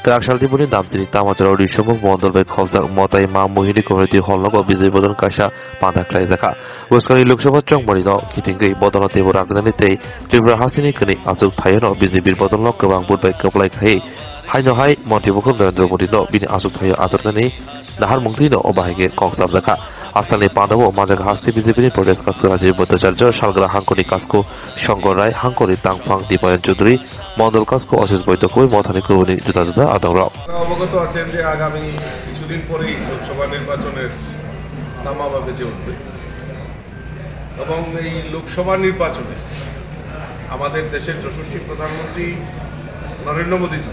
Rakshal Namsini Tamajar Rishamu Mondolbe Kozak Motai Ma Mohini Community Hollow visible on Kasha Pandaklai Zaka. Waskari Luxova Chong Morino, Kitingi, Bodono Tebo Raganite, Tribra Hasini Kani, Azuk Payano, visible Bodon Lokavang Budbay Kaplai Hay, Hino High, Montiboko, Modino, Bini Azuk Payo Azurtani, Nahar Mungtino, Obahage, Cox of Zaka. Asali Padawo, Majak Hasti visibility protest Kasuraji Botajarjo, Shalgra Hankori Kasko, Shongorai, Hankori Tangfang, Dipayan Chudri, Mondol Kasko, Osis Boitoko, Motaniko, Jutada, Adora. অবগত আছেন যে আগামী কিছুদিন পরেই লোকসভা নির্বাচনের তামাবা বেজে উঠবে এবং এই লোকসভা নির্বাচনে আমাদের দেশের যশস্বী প্রধানমন্ত্রী নরেন্দ্র মোদীজি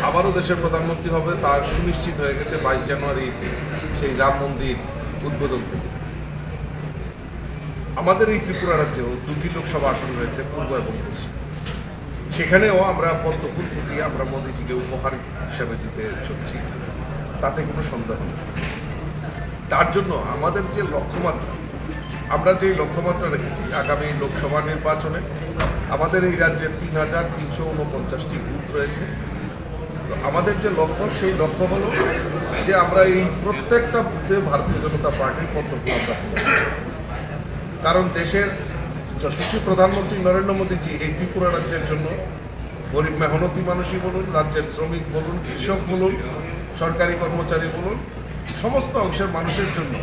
আবারও দেশের প্রধানমন্ত্রী হবে তার সুনিশ্চিত হয়ে গেছে 22 জানুয়ারি সেই রাম মন্দির উদ্বোধন থেকে। আমাদের এই ত্রিপুরা রাজ্যেও দুটি লোকসভা আসন রয়েছে, পূর্ব এবং পশ্চিম। সেখানেও আমরা পদ্মফুল ফুটিয়ে আমরা মোদীজিকে উপহার হিসাবে দিতে চলছি, তাতে কোনো সন্দেহ নেই। তার জন্য আমাদের যে লক্ষ্যমাত্রা, আমরা যে লক্ষ্যমাত্রা রেখেছি আগামী লোকসভা নির্বাচনে আমাদের এই রাজ্যে 3349টি বুথ রয়েছে। তো আমাদের যে লক্ষ্য, সেই লক্ষ্য হলো যে আমরা এই প্রত্যেকটা বুথে ভারতীয় জনতা পার্টির পদ্মফুল আমরা কারণ দেশের যশস্বী প্রধানমন্ত্রী নরেন্দ্র মোদীজি এই ত্রিপুরা রাজ্যের জন্য গরিব মেহনতি মানুষই বলুন, রাজ্যের শ্রমিক বলুন, কৃষক বলুন, সরকারি কর্মচারী বলুন, সমস্ত অংশের মানুষের জন্য,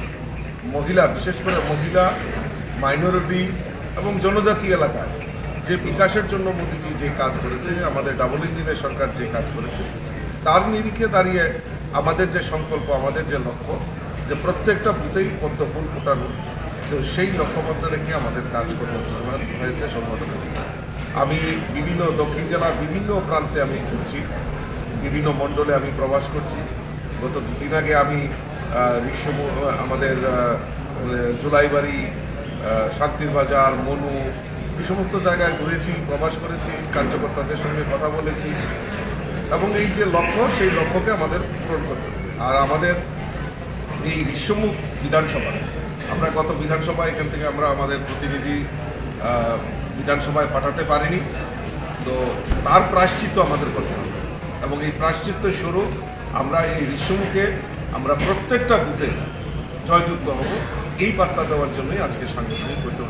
মহিলা, বিশেষ করে মহিলা, মাইনরিটি এবং জনজাতি এলাকায় যে বিকাশের জন্য মোদীজি যে কাজ করেছে, আমাদের ডাবল ইঞ্জিনের সরকার যে কাজ করেছে, তার নিরিখে দাঁড়িয়ে আমাদের যে সংকল্প, আমাদের যে লক্ষ্য, যে প্রত্যেকটা বুথেই পদ্মফুল ফোটানো, সেই লক্ষ্যমাত্রা রেখে আমাদের কাজকর্ম হয়েছে সংগঠন। আমি বিভিন্ন দক্ষিণ জেলার বিভিন্ন প্রান্তে আমি ঘুরছি, বিভিন্ন মণ্ডলে আমি প্রবাস করছি। গত দুদিন আগে আমি আমাদের জুলাইবাড়ি, শান্তির বাজার, মনু, এই সমস্ত জায়গায় ঘুরেছি, প্রবাস করেছি, কার্যকর্তাদের সঙ্গে কথা বলেছি এবং এই যে লক্ষ্য, সেই লক্ষ্যকে আমাদের পূরণ করতে হবে। আর আমাদের এই বিশ্বমুখ বিধানসভা, আমরা গত বিধানসভায় এখান থেকে আমরা আমাদের প্রতিনিধি বিধানসভায় পাঠাতে পারিনি, তো তার প্রায়শ্চিত্ত আমাদের করতে হবে এবং এই প্রায়শ্চিত্ত স্বরূপ আমরা এই বিশ্বমুখে আমরা প্রত্যেকটা বুথে জয়যুক্ত হব, এই বার্তা দেওয়ার জন্যই আজকে সাংগঠনিক বৈঠক।